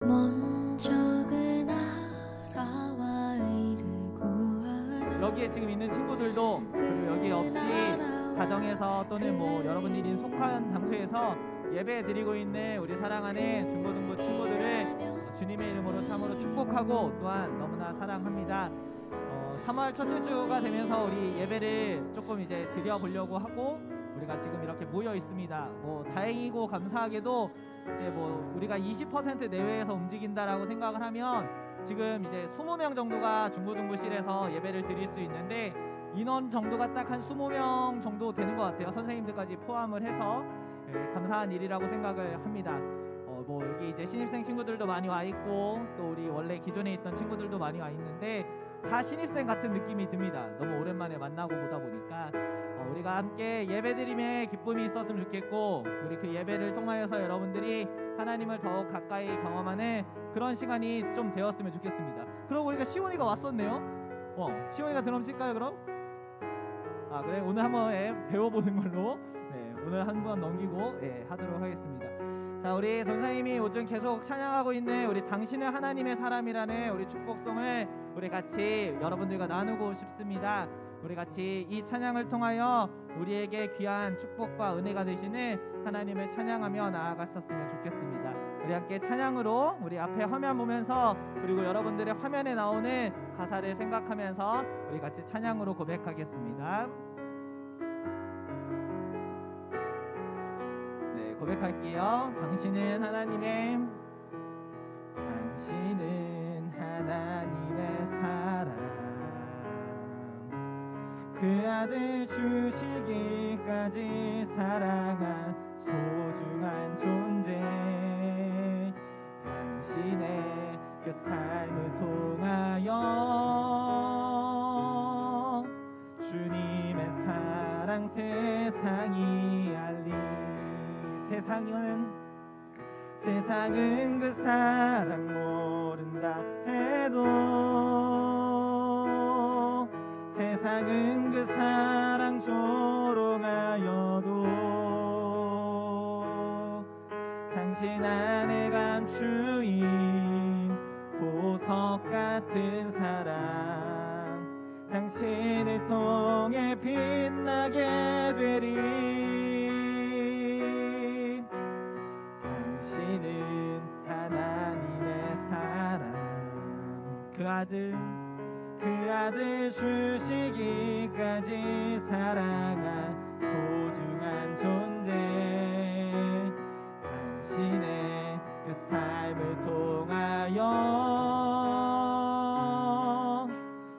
먼저 그 나라와 의를 구하라. 여기에 지금 있는 친구들도 그리고 여기 없이 가정에서 또는 뭐 여러분들이 속한 장소에서 예배 드리고 있는 우리 사랑하는 중고등부 친구들을 주님의 이름으로 참으로 축복하고 또한 너무나 사랑합니다. 3월 첫째 주가 되면서 우리 예배를 조금 이제 드려보려고 하고 우리가 지금 이렇게 모여 있습니다. 뭐 다행이고 감사하게도 이제 뭐 우리가 20% 내외에서 움직인다라고 생각을 하면 지금 이제 20명 정도가 중고등부실에서 예배를 드릴 수 있는데 인원 정도가 딱 한 20명 정도 되는 것 같아요. 선생님들까지 포함을 해서 감사한 일이라고 생각을 합니다. 뭐 여기 이제 신입생 친구들도 많이 와 있고 또 우리 원래 기존에 있던 친구들도 많이 와 있는데 다 신입생 같은 느낌이 듭니다. 너무 오랜만에 만나고 보다 보니까 우리가 함께 예배드림에 기쁨이 있었으면 좋겠고 우리 그 예배를 통하여서 여러분들이 하나님을 더욱 가까이 경험하는 그런 시간이 좀 되었으면 좋겠습니다. 그럼 우리가 시온이가 왔었네요. 시온이가 드럼 칠까요 그럼? 아 그래 오늘 한번 배워보는 걸로 오늘 한 번 넘기고 하도록 하겠습니다. 자 우리 전사님이 요즘 계속 찬양하고 있는 우리 당신은 하나님의 사람이라는 우리 축복송을 우리 같이 여러분들과 나누고 싶습니다. 우리 같이 이 찬양을 통하여 우리에게 귀한 축복과 은혜가 되시는 하나님을 찬양하며 나아갔었으면 좋겠습니다. 우리 함께 찬양으로 우리 앞에 화면 보면서 그리고 여러분들의 화면에 나오는 가사를 생각하면서 우리 같이 찬양으로 고백하겠습니다. 고백할게요. 당신은 하나님의 사랑 그 아들 주시기까지 사랑한 소중한 존재 당신의 그 삶을 통하여 주님의 사랑 세상이 알리 세상은 그 사랑 모른다 해도 세상은 그 사랑 조롱하여도 당신 안에 감추인 보석 같은 사랑 당신을 통해 빛나게 되리 당신은 하나님의 사랑 그 아들 주시기까지 사랑한 소중한 존재 당신의 그 삶을 통하여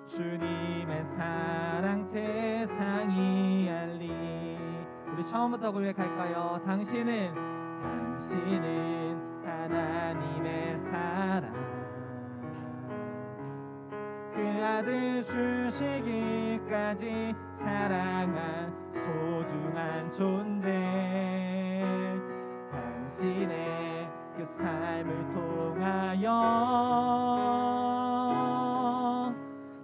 주님의 사랑 세상이 알리 우리 처음부터 고백할까요? 당신은 하나님의 사랑 그 아들 주시기까지 사랑한 소중한 존재 당신의 그 삶을 통하여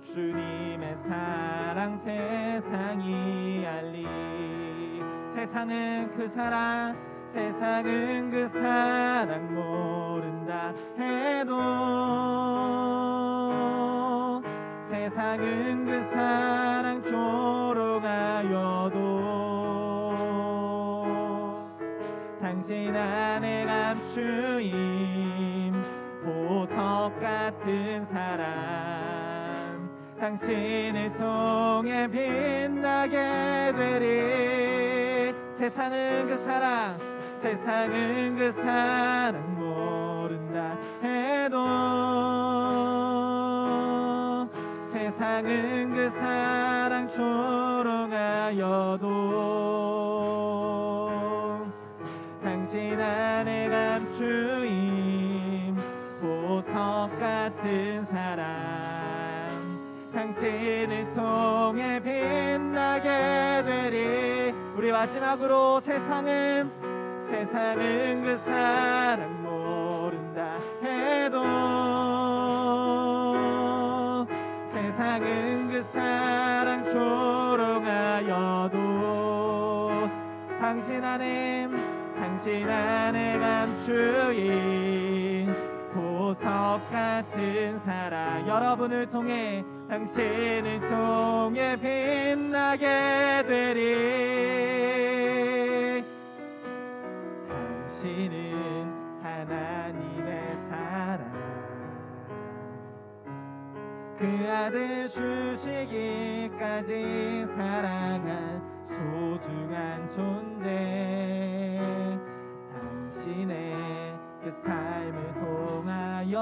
주님의 사랑 세상이 알리 세상은 그 사랑 모른다 해도 세상은 그 사랑 조롱하여도 당신 안에 감추인 보석 같은 사랑 당신을 통해 빛나게 되리 세상은 그 사랑 모른다 해도 세상은 그 사랑 조롱하여도 당신 안에 감추인 보석 같은 사랑 당신을 통해 빛나게 되리 우리 마지막으로 세상은 그 사랑 모른다 해도 세상은 그 사랑 조롱하여도 당신 안에 감추인 같은 사랑 여러분을 통해 당신을 통해 빛나게 되리. 당신은 하나님의 사랑 그 아들 주시기까지 사랑한 소중한 존재. 당신의 그 삶을 통하여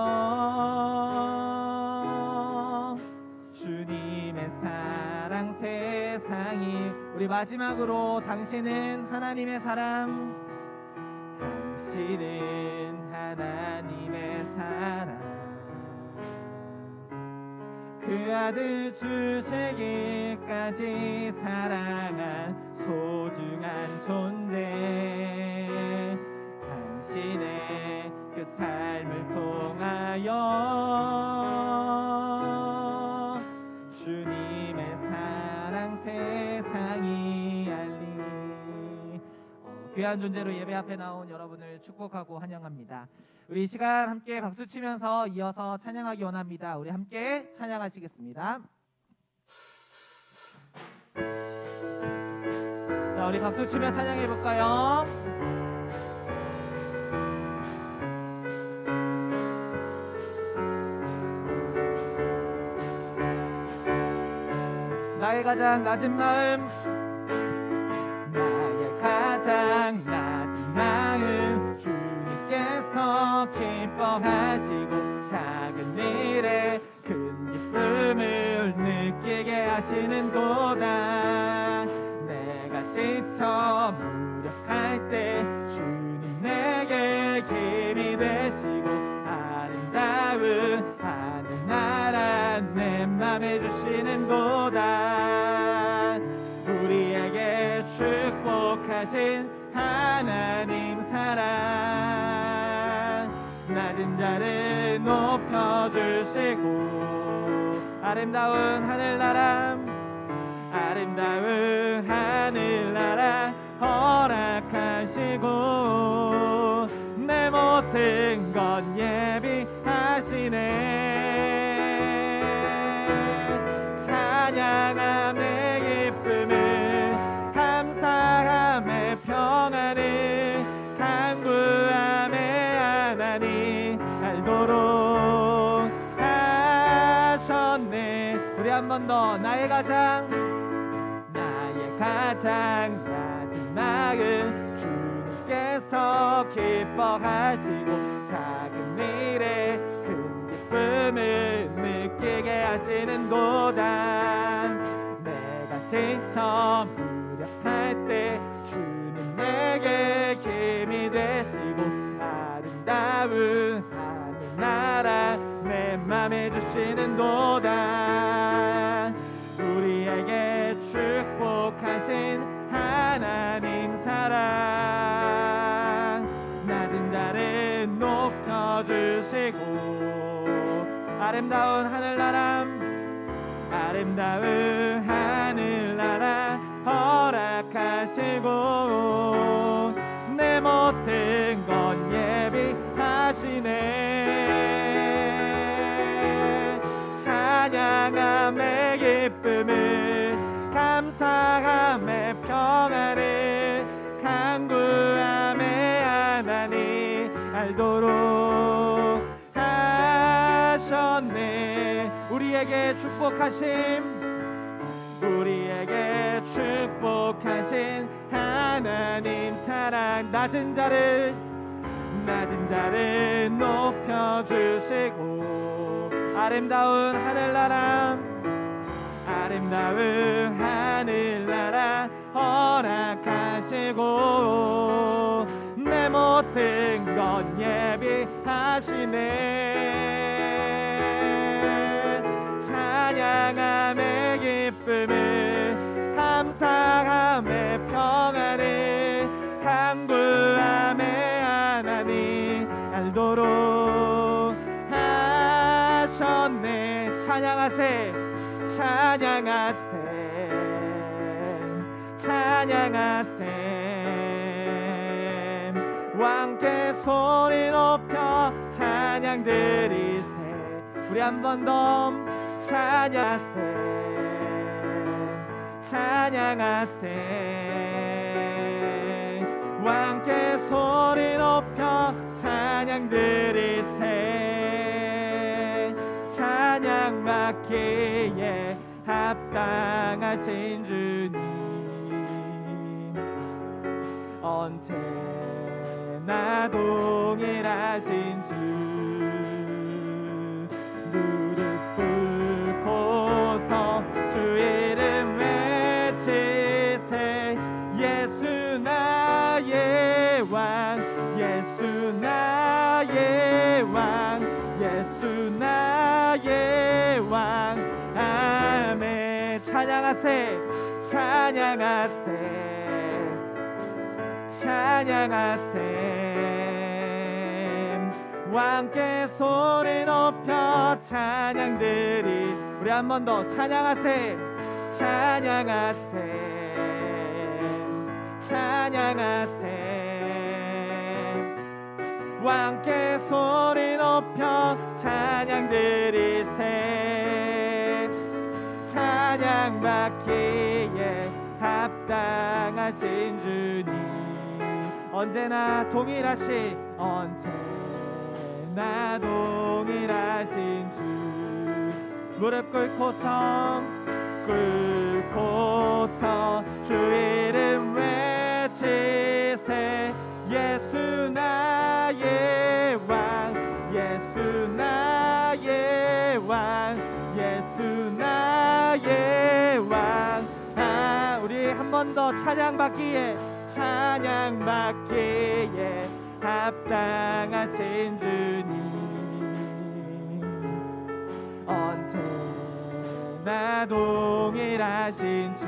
주님의 사랑 세상이 우리 마지막으로 당신은 하나님의 사랑 당신은 하나님의 사랑 그 아들 주시기까지 사랑한 소중한 존재. 당신의 그 삶을 통하여 주님의 사랑 세상이 알리. 귀한 존재로 예배 앞에 나온 여러분을 축복하고 환영합니다. 우리 이 시간 함께 박수 치면서 이어서 찬양하기 원합니다. 우리 함께 찬양하시겠습니다. 자, 우리 박수 치며 찬양해 볼까요? 나의 가장 낮은 마음 나의 가장 낮은 마음 주님께서 기뻐하시고 작은 일에 큰 기쁨을 느끼게 하시는도다. 내가 지쳐 무력할 때 주님 내게 힘이 되시고 아름다운 하늘나라 내 맘에 주시는도다. 우리에게 축복하신 하나님 사랑 낮은 자를 높여주시고 아름다운 하늘나라 아름다운 하늘나라 허락하시고 내 모든 건 예비하시네. 찬양함의 기쁨을 감사함의 평안을 간구함의 하나님 알도록 하셨네. 우리 한 번 더 나의 가장 낮은 마음 주님께서 기뻐하시고 작은 일에 큰 기쁨을 느끼게 하시는도다. 내가 지쳐 무력할 때 주님 내게 힘이 되시고 아름다운 하늘나라 내 맘에 주시는도다. 우리에게 축복하신 하나님 사랑 낮은 자를 높여주시고 아름다운 하늘나라 아름다운 하늘나라 허락하시고 내 모든 건 예비하시네. 찬양함의 기쁨을 감사함의 평안을 간구함의 하나님 알도록 하셨네. 우리에게 축복하신 하나님 사랑 낮은 자를 높여주시고 아름다운 하늘나라 허락하시고 내 모든 건 예비하시네. 찬양함의 기쁨을 감사함의 평안을 간구함의 하나님 알도록 하셨네. 찬양하세 찬양하세 왕께 소리 높여 찬양 찬양 드리세. 우리 한 번 더 찬양하세. 찬양하세. 왕께 소리 높여 찬양 드리세. 찬양 받기에 합당하신 주님, 언제나 동일하신 주, 무릎 꿇고서 주 이름 외치세. 예수 나의 왕, 예수 나의 왕, 예수 나의 왕. 아멘. 찬양하세. 찬양하세. 찬양하세. 왕께 소리 높여 찬양 드리. 우리 한 번 더 찬양하세. 찬양하세. 찬양하세. 왕께 소리 높여 찬양 드리세. 찬양 받기에 합당하신 주님, 언제나 동일하신, 언제나 동일하신 주, 무릎 꿇고서 주 이름 외치세. 예수 나의 왕, 예수 나의 왕, 예수 나의 왕. 우리 한 번 더 찬양 받기에, 찬양 받기에 합당하신 주님, 언제나 동일하신 주,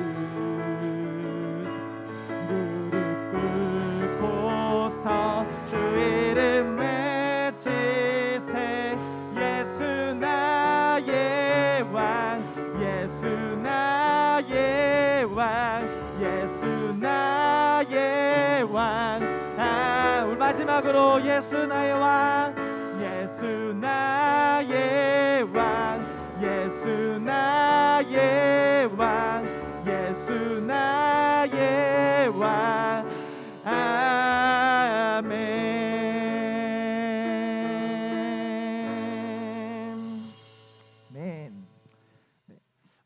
무릎 꿇고서 주 이름 외치세. 예수 나의 왕, 예수 나의 왕, 예수 나의 왕. 우리 마지막으로 예수 나의 왕, 예수 나의 왕, 예수 나의 왕, 예수 나의 왕. 아멘. 아멘. 네.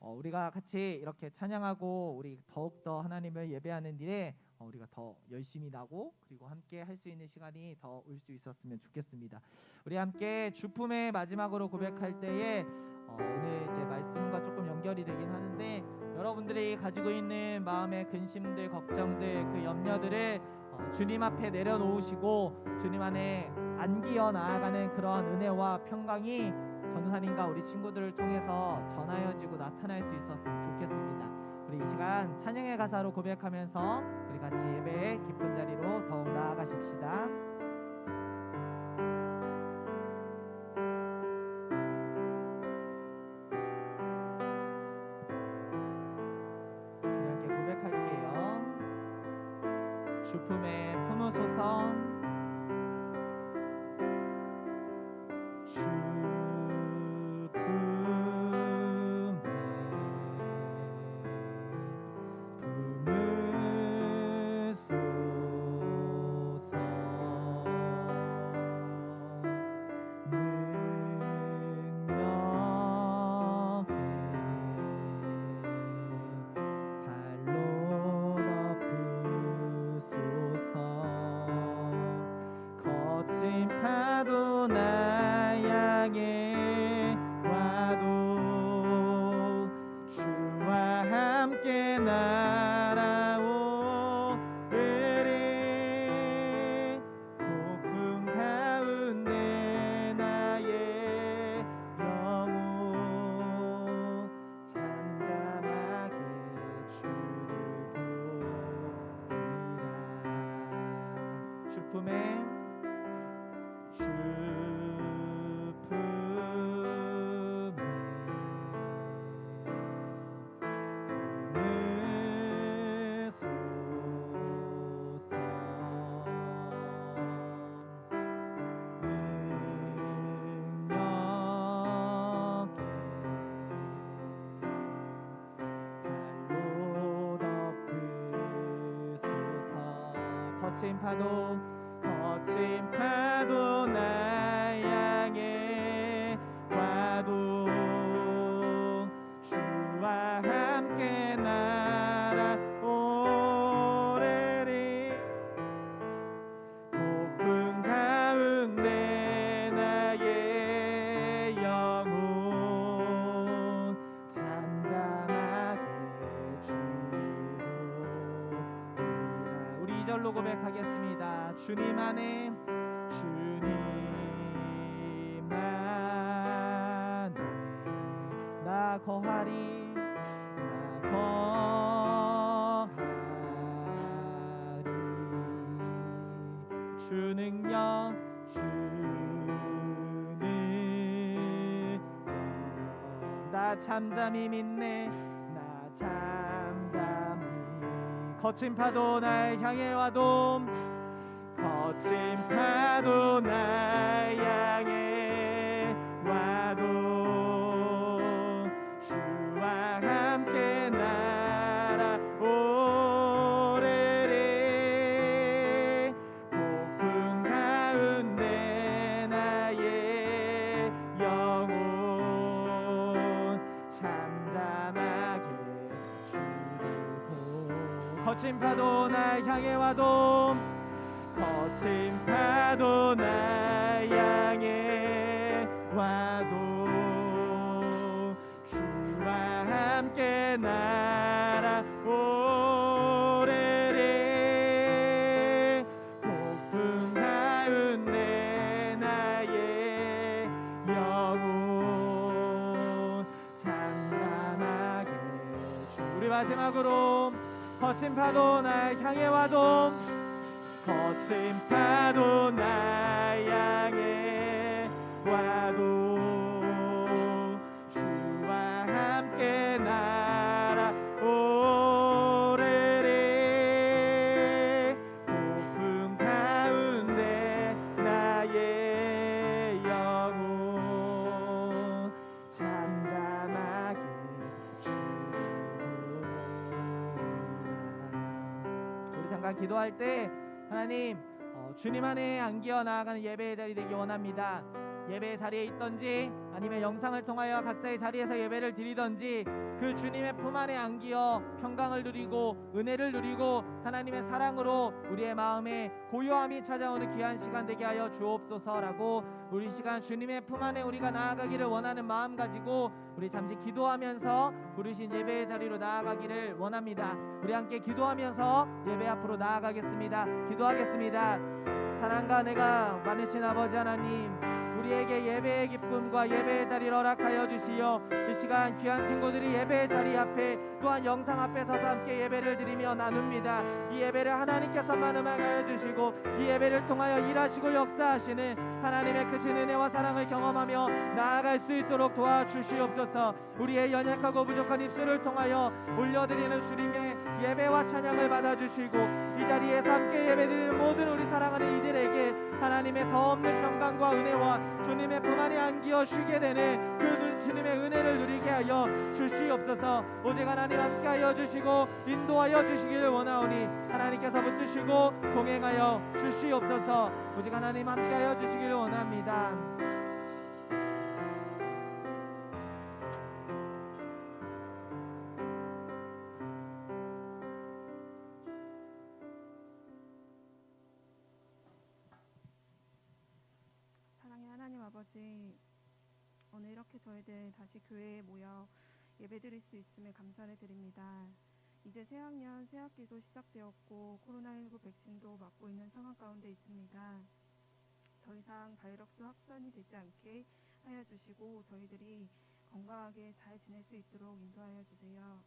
우리가 같이 이렇게 찬양하고 우리 더욱더 하나님을 예배하는 일에 우리가 더 열심히 나고 그리고 함께 할 수 있는 시간이 더 올 수 있었으면 좋겠습니다. 우리 함께 주품의 마지막으로 고백할 때에 오늘 이제 말씀과 조금 연결이 되긴 하는데, 여러분들이 가지고 있는 마음의 근심들, 걱정들, 그 염려들을 주님 앞에 내려놓으시고 주님 안에 안기어 나아가는 그러한 은혜와 평강이 전도사님과 우리 친구들을 통해서 전하여지고 나타날 수 있었으면 좋겠습니다. 우리 이 시간 찬양의 가사로 고백하면서 우리 같이 예배의 깊은 자리로 더욱 나아가십시다. 우리 함께 고백할게요. 주품에 품으소서. 주품에 거친 파도 날 향해 와도 주와 함께 날아오르리. 폭풍 가운데 나의 영혼 잠잠하게 주리라. 우리 2절로 고백하겠습니다. 주님 안에 나 거하리 주 능력 나 잠잠히 믿네. 나 잠잠히 거친 파도 날 향해 와도 거친 파도 날 향해 와도 주와 함께 날아오르리. 폭풍 가운데 나의 영혼 잠잠하게 주고 거친 파도 날 향해 와도 거친 파도 날 향해 와도 주와 함께 날아오르리. 폭풍 가운데 나의 영혼 잠잠하게 우리 마지막으로 거친 파도 날 향해 와도 거친 파도 날 향해 와도 주와 함께 날아오르리. 폭풍 가운데 나의 영혼 잠잠하게 주리라. 우리 잠깐 기도할 때 하나님 주님 안에 안기어 나아가는 예배의 자리 되기 원합니다. 예배의 자리에 있던지 아니면 영상을 통하여 각자의 자리에서 예배를 드리던지 그 주님의 품 안에 안기어 평강을 누리고 은혜를 누리고 하나님의 사랑으로 우리의 마음에 고요함이 찾아오는 귀한 시간 되게 하여 주옵소서라고 우리 시간 주님의 품 안에 우리가 나아가기를 원하는 마음 가지고 우리 잠시 기도하면서 부르신 예배의 자리로 나아가기를 원합니다. 우리 함께 기도하면서 예배 앞으로 나아가겠습니다. 기도하겠습니다. 사랑과 내가 많으신 아버지 하나님, 우리에게 예배의 기쁨과 예배의 자리를 허락하여 주시어 이 시간 귀한 친구들이 예배의 자리 앞에 또한 영상 앞에 서서 함께 예배를 드리며 나눕니다. 이 예배를 하나님께서만 음악하여 주시고 이 예배를 통하여 일하시고 역사하시는 하나님의 크신 은혜와 사랑을 경험하며 나아갈 수 있도록 도와주시옵소서. 우리의 연약하고 부족한 입술을 통하여 올려드리는 주님의 예배와 찬양을 받아주시고 이 자리에서 함께 예배드리는 모든 우리 사랑하는 이들에게 하나님의 더 없는 평강과 은혜와 주님의 품 안에 안기어 쉬게 되는 그 주님의 은혜를 누리게 하여 주시옵소서. 오직 하나님 함께하여 주시고 인도하여 주시기를 원하오니 하나님께서 붙드시고 동행하여 주시옵소서. 오직 하나님 함께하여 주시기를 원합니다. 아버지, 오늘 이렇게 저희들 다시 교회에 모여 예배드릴 수 있음에 감사를 드립니다. 이제 새학년 새학기도 시작되었고 코로나19 백신도 맞고 있는 상황 가운데 있습니다. 더 이상 바이러스 확산이 되지 않게 하여 주시고 저희들이 건강하게 잘 지낼 수 있도록 인도하여 주세요.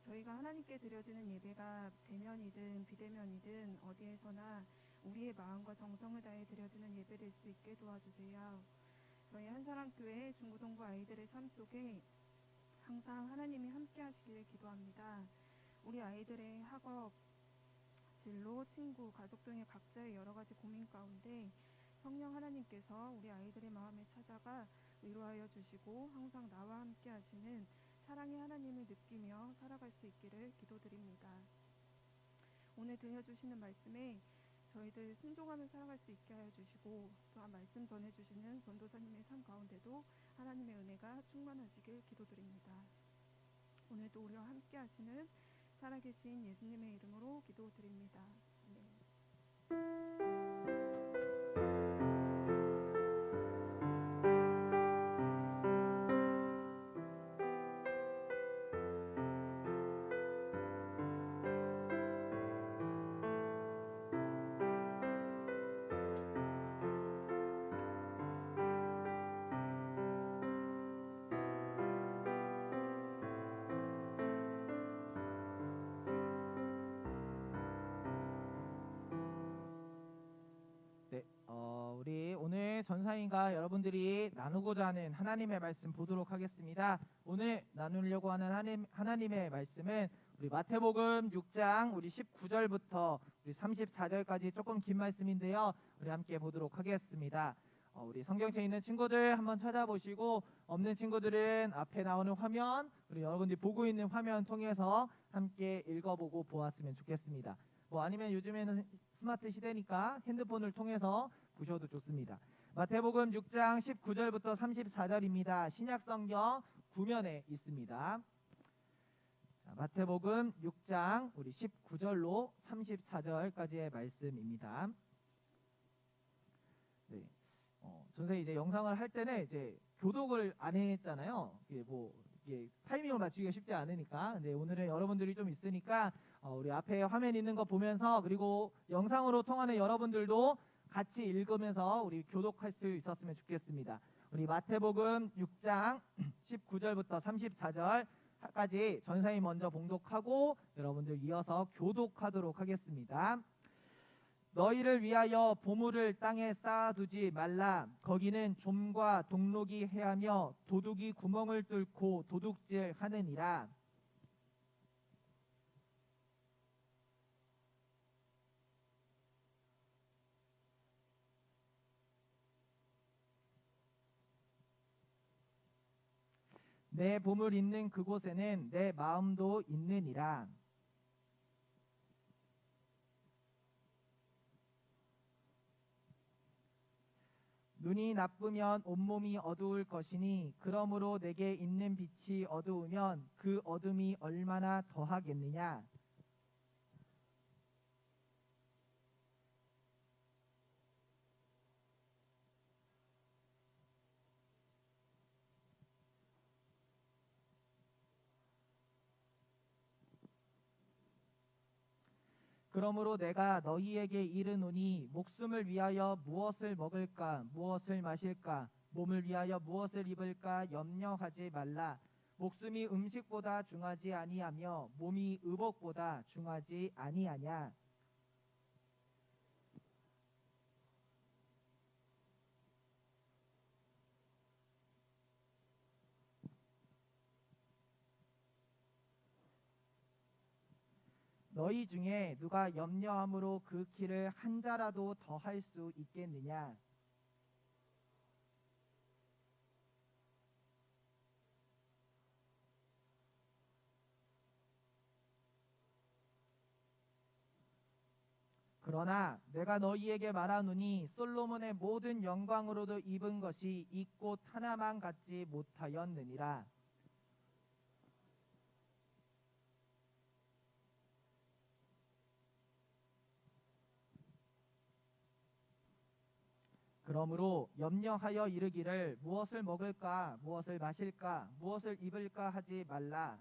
저희가 하나님께 드려지는 예배가 대면이든 비대면이든 어디에서나 우리의 마음과 정성을 다해 드려지는 예배 될 수 있게 도와주세요. 저희 한사랑교회 중고등부 아이들의 삶 속에 항상 하나님이 함께 하시기를 기도합니다. 우리 아이들의 학업, 진로, 친구, 가족 등의 각자의 여러 가지 고민 가운데 성령 하나님께서 우리 아이들의 마음에 찾아가 위로하여 주시고 항상 나와 함께 하시는 사랑의 하나님을 느끼며 살아갈 수 있기를 기도드립니다. 오늘 들려주시는 말씀에 저희들 순종하며 살아갈 수 있게 하여 주시고 또한 말씀 전해주시는 전도사님의 삶 가운데도 하나님의 은혜가 충만하시길 기도드립니다. 오늘도 우리와 함께 하시는 살아계신 예수님의 이름으로 기도드립니다. 아멘. 네, 우리 오늘 전사님과 여러분들이 나누고자 하는 하나님의 말씀 보도록 하겠습니다. 오늘 나누려고 하는 하나님의 말씀은 우리 마태복음 6장 우리 19절부터 우리 34절까지 조금 긴 말씀인데요. 우리 함께 보도록 하겠습니다. 우리 성경책에 있는 친구들 한번 찾아보시고 없는 친구들은 앞에 나오는 화면, 우리 여러분들이 보고 있는 화면 통해서 함께 읽어보고 보았으면 좋겠습니다. 뭐 아니면 요즘에는 스마트 시대니까 핸드폰을 통해서 보셔도 좋습니다. 마태복음 6장 19절부터 34절입니다. 신약성경 9면에 있습니다. 자, 마태복음 6장 우리 19절로 34절까지의 말씀입니다. 네. 선생님 이제 영상을 할 때는 이제 교독을 안 했잖아요. 이게 타이밍을 맞추기가 쉽지 않으니까. 근데 오늘은 여러분들이 좀 있으니까 우리 앞에 화면 있는 거 보면서 그리고 영상으로 통하는 여러분들도 같이 읽으면서 우리 교독할 수 있었으면 좋겠습니다. 우리 마태복음 6장 19절부터 34절까지 전사님 먼저 봉독하고 여러분들 이어서 교독하도록 하겠습니다. 너희를 위하여 보물을 땅에 쌓아두지 말라. 거기는 좀과 동록이 해하며 도둑이 구멍을 뚫고 도둑질 하느니라. 내 보물 있는 그곳에는 내 마음도 있느니라. 눈이 나쁘면 온몸이 어두울 것이니 그러므로 내게 있는 빛이 어두우면 그 어둠이 얼마나 더하겠느냐. 그러므로 내가 너희에게 이르노니 목숨을 위하여 무엇을 먹을까 무엇을 마실까 몸을 위하여 무엇을 입을까 염려하지 말라. 목숨이 음식보다 중하지 아니하며 몸이 의복보다 중하지 아니하냐. 너희 중에 누가 염려함으로 그 키를 한 자라도 더 할 수 있겠느냐. 그러나 내가 너희에게 말하노니 솔로몬의 모든 영광으로도 입은 것이 이 꽃 하나만 갖지 못하였느니라. 그러므로 염려하여 이르기를 무엇을 먹을까 무엇을 마실까 무엇을 입을까 하지 말라.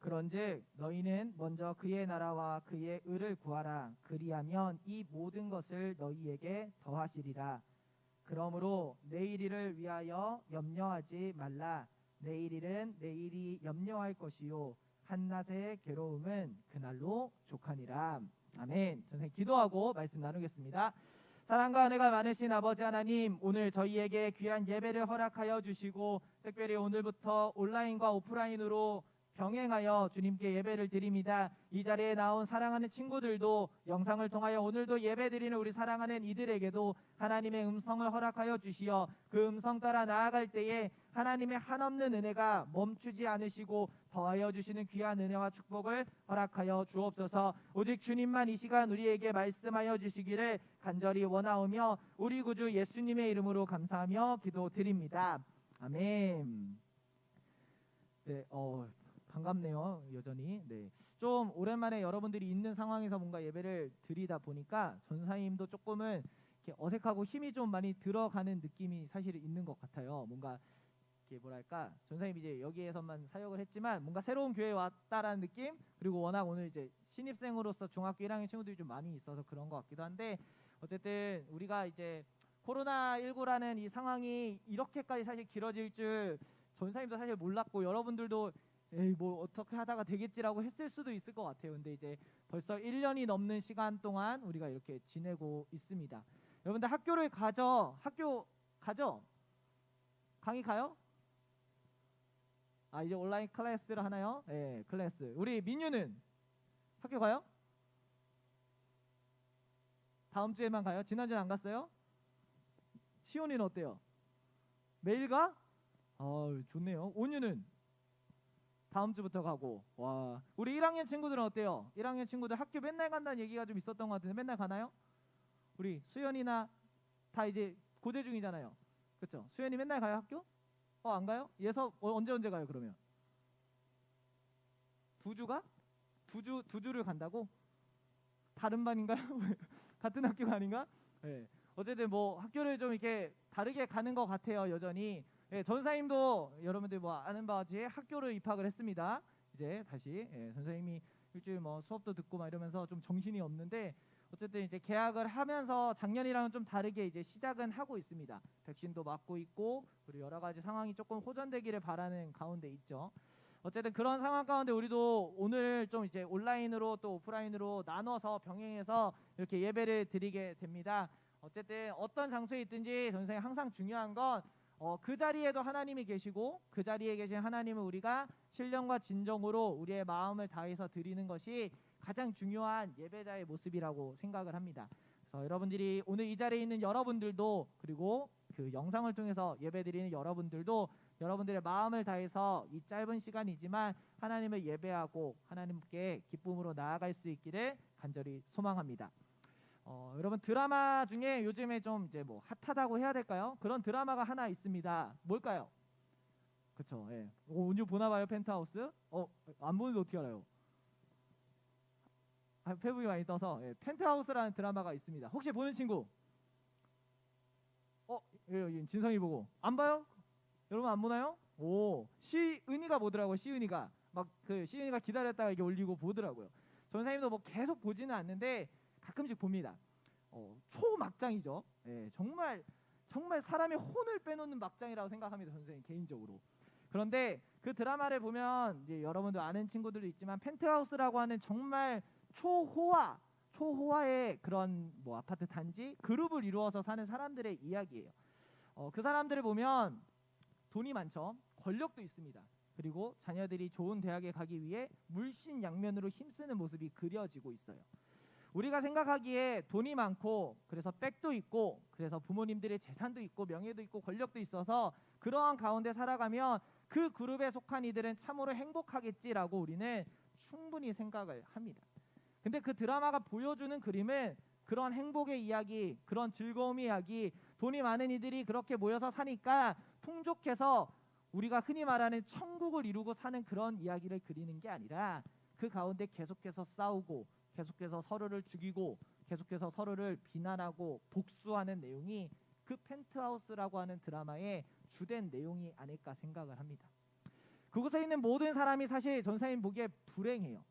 그런즉 너희는 먼저 그의 나라와 그의 의를 구하라. 그리하면 이 모든 것을 너희에게 더하시리라. 그러므로 내일 일을 위하여 염려하지 말라. 내일 일은 내일이 염려할 것이요 한낮의 괴로움은 그날로 족하니라. 아멘. 선생님 기도하고 말씀 나누겠습니다. 사랑과 은혜가 많으신 아버지 하나님, 오늘 저희에게 귀한 예배를 허락하여 주시고 특별히 오늘부터 온라인과 오프라인으로 병행하여 주님께 예배를 드립니다. 이 자리에 나온 사랑하는 친구들도 영상을 통하여 오늘도 예배 드리는 우리 사랑하는 이들에게도 하나님의 음성을 허락하여 주시어 그 음성 따라 나아갈 때에 하나님의 한없는 은혜가 멈추지 않으시고 더하여 주시는 귀한 은혜와 축복을 허락하여 주옵소서. 오직 주님만 이 시간 우리에게 말씀하여 주시기를 간절히 원하오며 우리 구주 예수님의 이름으로 감사하며 기도드립니다. 아멘. 네, 반갑네요. 여전히. 네. 좀 오랜만에 여러분들이 있는 상황에서 뭔가 예배를 드리다 보니까 전사님도 조금은 이렇게 어색하고 힘이 좀 많이 들어가는 느낌이 사실 있는 것 같아요. 뭔가 이렇게 뭐랄까, 전사님 이제 여기에서만 사역을 했지만 뭔가 새로운 교회에 왔다라는 느낌, 그리고 워낙 오늘 이제 신입생으로서 중학교 1학년 친구들이 좀 많이 있어서 그런 것 같기도 한데, 어쨌든 우리가 이제 코로나19라는 이 상황이 이렇게까지 사실 길어질 줄 전사님도 사실 몰랐고, 여러분들도 에이 뭐 어떻게 하다가 되겠지라고 했을 수도 있을 것 같아요. 근데 이제 벌써 1년이 넘는 시간 동안 우리가 이렇게 지내고 있습니다. 여러분들 학교를 가죠? 학교 가죠? 강의 가요? 이제 온라인 클래스를 하나요? 네, 클래스. 우리 민유는 학교 가요? 다음 주에만 가요? 지난주에 안 갔어요? 시온이는 어때요? 매일 가? 좋네요. 온유는 다음 주부터 가고. 와, 우리 1학년 친구들은 어때요? 1학년 친구들 학교 맨날 간다는 얘기가 좀 있었던 것 같은데 맨날 가나요? 우리 수연이나 다 이제 고대 중이잖아요. 그렇죠? 수연이 맨날 가요 학교? 안 가요? 예서 언제 가요 그러면? 두 주가? 두 주를 간다고? 다른 반인가요? 같은 학교가 아닌가? 네. 어쨌든 뭐 학교를 좀 이렇게 다르게 가는 것 같아요 여전히. 네, 전사님도 여러분들 뭐 아는 바와 같이 학교를 입학을 했습니다. 이제 다시 전사님이 일주일 뭐 수업도 듣고 막 이러면서 좀 정신이 없는데, 어쨌든 이제 계약을 하면서 작년이랑은 좀 다르게 이제 시작은 하고 있습니다. 백신도 맞고 있고, 그리고 여러 가지 상황이 조금 호전되기를 바라는 가운데 있죠. 어쨌든 그런 상황 가운데 우리도 오늘 좀 이제 온라인으로 또 오프라인으로 나눠서 병행해서 이렇게 예배를 드리게 됩니다. 어쨌든 어떤 장소에 있든지 전생에 항상 중요한 건 그 자리에도 하나님이 계시고, 그 자리에 계신 하나님을 우리가 신령과 진정으로 우리의 마음을 다해서 드리는 것이 가장 중요한 예배자의 모습이라고 생각을 합니다. 그래서 여러분들이 오늘 이 자리에 있는 여러분들도, 그리고 그 영상을 통해서 예배드리는 여러분들도 여러분들의 마음을 다해서 이 짧은 시간이지만 하나님을 예배하고 하나님께 기쁨으로 나아갈 수 있기를 간절히 소망합니다. 여러분 드라마 중에 요즘에 좀 이제 뭐 핫하다고 해야 될까요? 그런 드라마가 하나 있습니다. 뭘까요? 그쵸? 예. 온유 보나봐요 펜트하우스? 안 보는데 어떻게 알아요? 페북이 많이 떠서. 펜트하우스라는 드라마가 있습니다. 혹시 보는 친구? 진성이 보고 안 봐요? 여러분 안 보나요? 시은이가 보더라고요. 시은이가 막 시은이가 기다렸다가 이게 올리고 보더라고요. 전사님도 뭐 계속 보지는 않는데 가끔씩 봅니다. 초막장이죠. 정말 사람의 혼을 빼놓는 막장이라고 생각합니다. 선생님 개인적으로. 그런데 그 드라마를 보면 이제 여러분도 아는 친구들도 있지만 펜트하우스라고 하는 정말 초호화의 그런 뭐 아파트 단지 그룹을 이루어서 사는 사람들의 이야기예요. 그 사람들을 보면 돈이 많죠. 권력도 있습니다. 그리고 자녀들이 좋은 대학에 가기 위해 물신양면으로 힘쓰는 모습이 그려지고 있어요. 우리가 생각하기에 돈이 많고, 그래서 백도 있고, 그래서 부모님들의 재산도 있고, 명예도 있고, 권력도 있어서 그러한 가운데 살아가면 그 그룹에 속한 이들은 참으로 행복하겠지라고 우리는 충분히 생각을 합니다. 근데 그 드라마가 보여주는 그림은 그런 행복의 이야기, 그런 즐거움의 이야기, 돈이 많은 이들이 그렇게 모여서 사니까 풍족해서 우리가 흔히 말하는 천국을 이루고 사는 그런 이야기를 그리는 게 아니라, 그 가운데 계속해서 싸우고, 계속해서 서로를 죽이고, 계속해서 서로를 비난하고 복수하는 내용이 그 펜트하우스라고 하는 드라마의 주된 내용이 아닐까 생각을 합니다. 그곳에 있는 모든 사람이 사실 전사님 보기에 불행해요.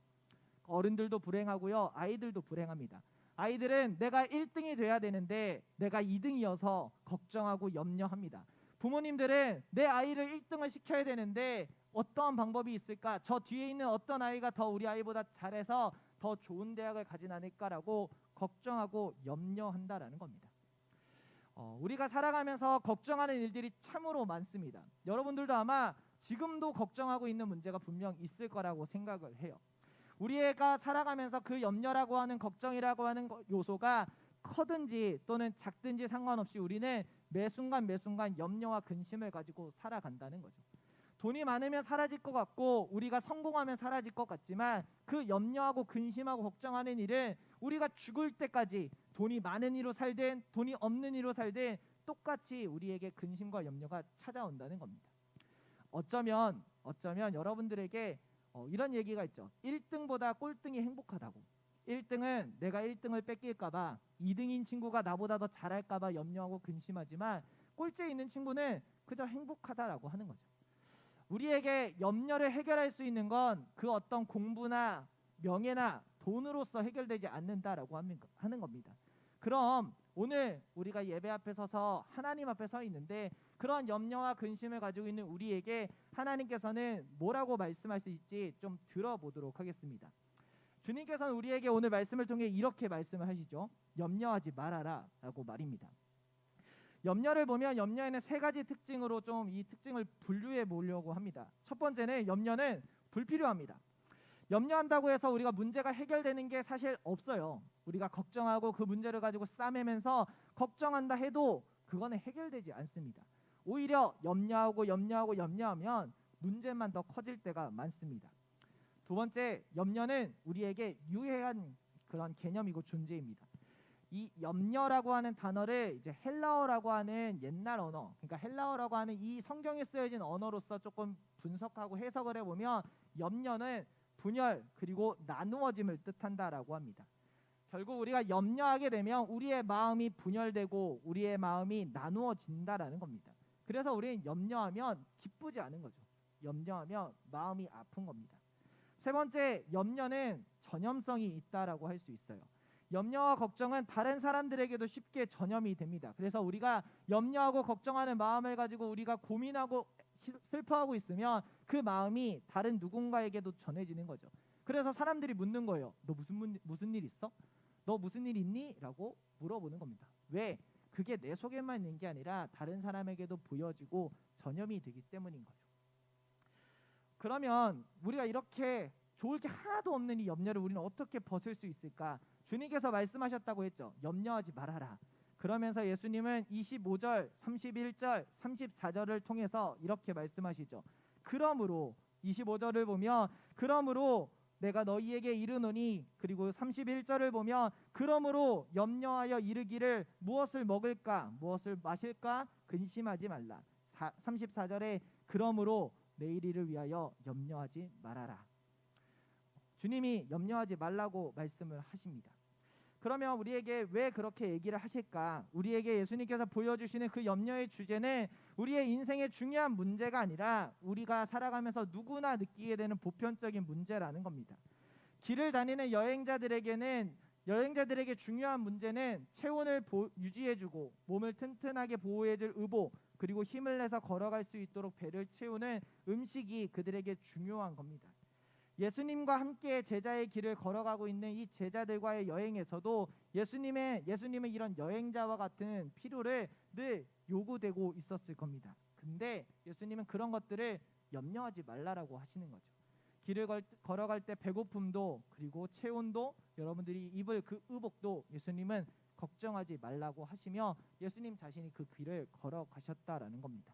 어른들도 불행하고요, 아이들도 불행합니다. 아이들은 내가 1등이 돼야 되는데 내가 2등이어서 걱정하고 염려합니다. 부모님들은 내 아이를 1등을 시켜야 되는데 어떠한 방법이 있을까? 저 뒤에 있는 어떤 아이가 더 우리 아이보다 잘해서 더 좋은 대학을 가진 않을까라고 걱정하고 염려한다라는 겁니다. 우리가 살아가면서 걱정하는 일들이 참으로 많습니다. 여러분들도 아마 지금도 걱정하고 있는 문제가 분명 있을 거라고 생각을 해요. 우리가 살아가면서 그 염려라고 하는, 걱정이라고 하는 요소가 커든지 또는 작든지 상관없이 우리는 매 순간 매 순간 염려와 근심을 가지고 살아간다는 거죠. 돈이 많으면 사라질 것 같고 우리가 성공하면 사라질 것 같지만 그 염려하고 근심하고 걱정하는 일은 우리가 죽을 때까지 돈이 많은 이로 살든 돈이 없는 이로 살든 똑같이 우리에게 근심과 염려가 찾아온다는 겁니다. 어쩌면 여러분들에게 이런 얘기가 있죠. 1등보다 꼴등이 행복하다고. 1등은 내가 1등을 뺏길까봐 2등인 친구가 나보다 더 잘할까봐 염려하고 근심하지만 꼴찌에 있는 친구는 그저 행복하다라고 하는 거죠. 우리에게 염려를 해결할 수 있는 건 그 어떤 공부나 명예나 돈으로서 해결되지 않는다라고 하는 겁니다. 그럼 오늘 우리가 예배 앞에 서서 하나님 앞에 서 있는데 그런 염려와 근심을 가지고 있는 우리에게 하나님께서는 뭐라고 말씀하실지 좀 들어보도록 하겠습니다. 주님께서는 우리에게 오늘 말씀을 통해 이렇게 말씀을 하시죠. 염려하지 말아라 라고 말입니다. 염려를 보면 염려에는 세 가지 특징으로 좀 이 특징을 분류해 보려고 합니다. 첫 번째는 염려는 불필요합니다. 염려한다고 해서 우리가 문제가 해결되는 게 사실 없어요. 우리가 걱정하고 그 문제를 가지고 싸매면서 걱정한다 해도 그거는 해결되지 않습니다. 오히려 염려하면 문제만 더 커질 때가 많습니다. 두 번째, 염려는 우리에게 유해한 그런 개념이고 존재입니다. 이 염려라고 하는 단어를 이제 헬라어라고 하는 옛날 언어, 그러니까 헬라어라고 하는 이 성경에 쓰여진 언어로서 조금 분석하고 해석을 해보면 염려는 분열 그리고 나누어짐을 뜻한다라고 합니다. 결국 우리가 염려하게 되면 우리의 마음이 분열되고 우리의 마음이 나누어진다라는 겁니다. 그래서 우리는 염려하면 기쁘지 않은 거죠. 염려하면 마음이 아픈 겁니다. 세 번째, 염려는 전염성이 있다라고 할 수 있어요. 염려와 걱정은 다른 사람들에게도 쉽게 전염이 됩니다. 그래서 우리가 염려하고 걱정하는 마음을 가지고 우리가 고민하고 슬퍼하고 있으면 그 마음이 다른 누군가에게도 전해지는 거죠. 그래서 사람들이 묻는 거예요. 너 무슨 일 있어? 너 무슨 일 있니? 라고 물어보는 겁니다. 왜? 그게 내 속에만 있는 게 아니라 다른 사람에게도 보여지고 전염이 되기 때문인 거죠. 그러면 우리가 이렇게 좋을 게 하나도 없는 이 염려를 우리는 어떻게 벗을 수 있을까? 주님께서 말씀하셨다고 했죠. 염려하지 말아라. 그러면서 예수님은 25절, 31절, 34절을 통해서 이렇게 말씀하시죠. 그러므로 25절을 보면 그러므로 내가 너희에게 이르노니, 그리고 31절을 보면 그러므로 염려하여 이르기를 무엇을 먹을까 무엇을 마실까 근심하지 말라. 34절에 그러므로 내일을 위하여 염려하지 말아라. 주님이 염려하지 말라고 말씀을 하십니다. 그러면 우리에게 왜 그렇게 얘기를 하실까? 우리에게 예수님께서 보여주시는 그 염려의 주제는 우리의 인생의 중요한 문제가 아니라 우리가 살아가면서 누구나 느끼게 되는 보편적인 문제라는 겁니다. 길을 다니는 여행자들에게 중요한 문제는 체온을 유지해주고 몸을 튼튼하게 보호해줄 의복, 그리고 힘을 내서 걸어갈 수 있도록 배를 채우는 음식이 그들에게 중요한 겁니다. 예수님과 함께 제자의 길을 걸어가고 있는 이 제자들과의 여행에서도 예수님은 이런 여행자와 같은 필요를 늘 요구되고 있었을 겁니다. 근데 예수님은 그런 것들을 염려하지 말라라고 하시는 거죠. 길을 걸어갈 때 배고픔도 그리고 체온도 여러분들이 입을 그 의복도 예수님은 걱정하지 말라고 하시며 예수님 자신이 그 길을 걸어가셨다라는 겁니다.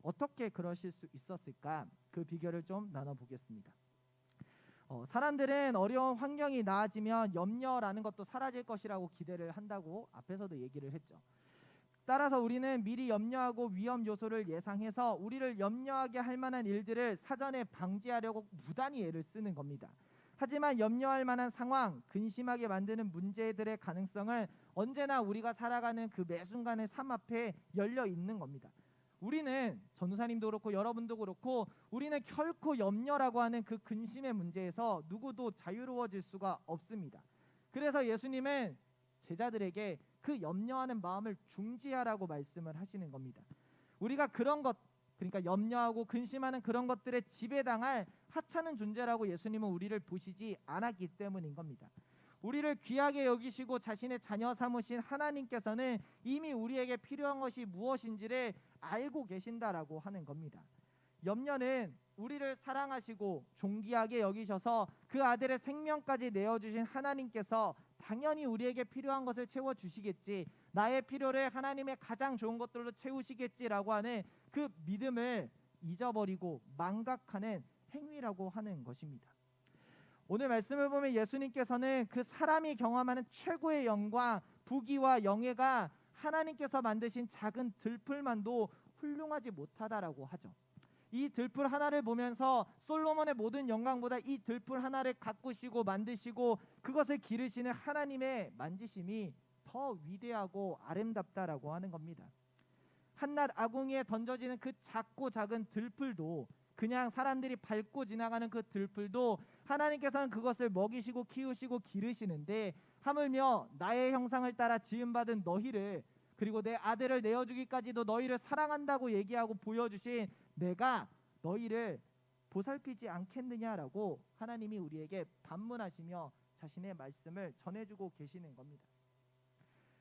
어떻게 그러실 수 있었을까? 그 비결을 좀 나눠보겠습니다. 사람들은 어려운 환경이 나아지면 염려라는 것도 사라질 것이라고 기대를 한다고 앞에서도 얘기를 했죠. 따라서 우리는 미리 염려하고 위험 요소를 예상해서 우리를 염려하게 할 만한 일들을 사전에 방지하려고 무단히 애를 쓰는 겁니다. 하지만 염려할 만한 상황, 근심하게 만드는 문제들의 가능성은 언제나 우리가 살아가는 그 매 순간의 삶 앞에 열려 있는 겁니다. 우리는, 전도사님도 그렇고 여러분도 그렇고, 우리는 결코 염려라고 하는 그 근심의 문제에서 누구도 자유로워질 수가 없습니다. 그래서 예수님은 제자들에게 그 염려하는 마음을 중지하라고 말씀을 하시는 겁니다. 우리가 그런 것, 그러니까 염려하고 근심하는 그런 것들에 지배당할 하찮은 존재라고 예수님은 우리를 보시지 않았기 때문인 겁니다. 우리를 귀하게 여기시고 자신의 자녀 삼으신 하나님께서는 이미 우리에게 필요한 것이 무엇인지를 알고 계신다라고 하는 겁니다. 염려는 우리를 사랑하시고 존귀하게 여기셔서 그 아들의 생명까지 내어주신 하나님께서 당연히 우리에게 필요한 것을 채워주시겠지, 나의 필요를 하나님의 가장 좋은 것들로 채우시겠지라고 하는 그 믿음을 잊어버리고 망각하는 행위라고 하는 것입니다. 오늘 말씀을 보면 예수님께서는 그 사람이 경험하는 최고의 영광, 부귀와 영예가 하나님께서 만드신 작은 들풀만도 훌륭하지 못하다라고 하죠. 이 들풀 하나를 보면서 솔로몬의 모든 영광보다 이 들풀 하나를 가꾸시고 만드시고 그것을 기르시는 하나님의 만지심이 더 위대하고 아름답다라고 하는 겁니다. 한낱 아궁이에 던져지는 그 작고 작은 들풀도, 그냥 사람들이 밟고 지나가는 그 들풀도 하나님께서는 그것을 먹이시고 키우시고 기르시는데, 하물며 나의 형상을 따라 지음받은 너희를, 그리고 내 아들을 내어주기까지도 너희를 사랑한다고 얘기하고 보여주신 내가 너희를 보살피지 않겠느냐라고 하나님이 우리에게 반문하시며 자신의 말씀을 전해주고 계시는 겁니다.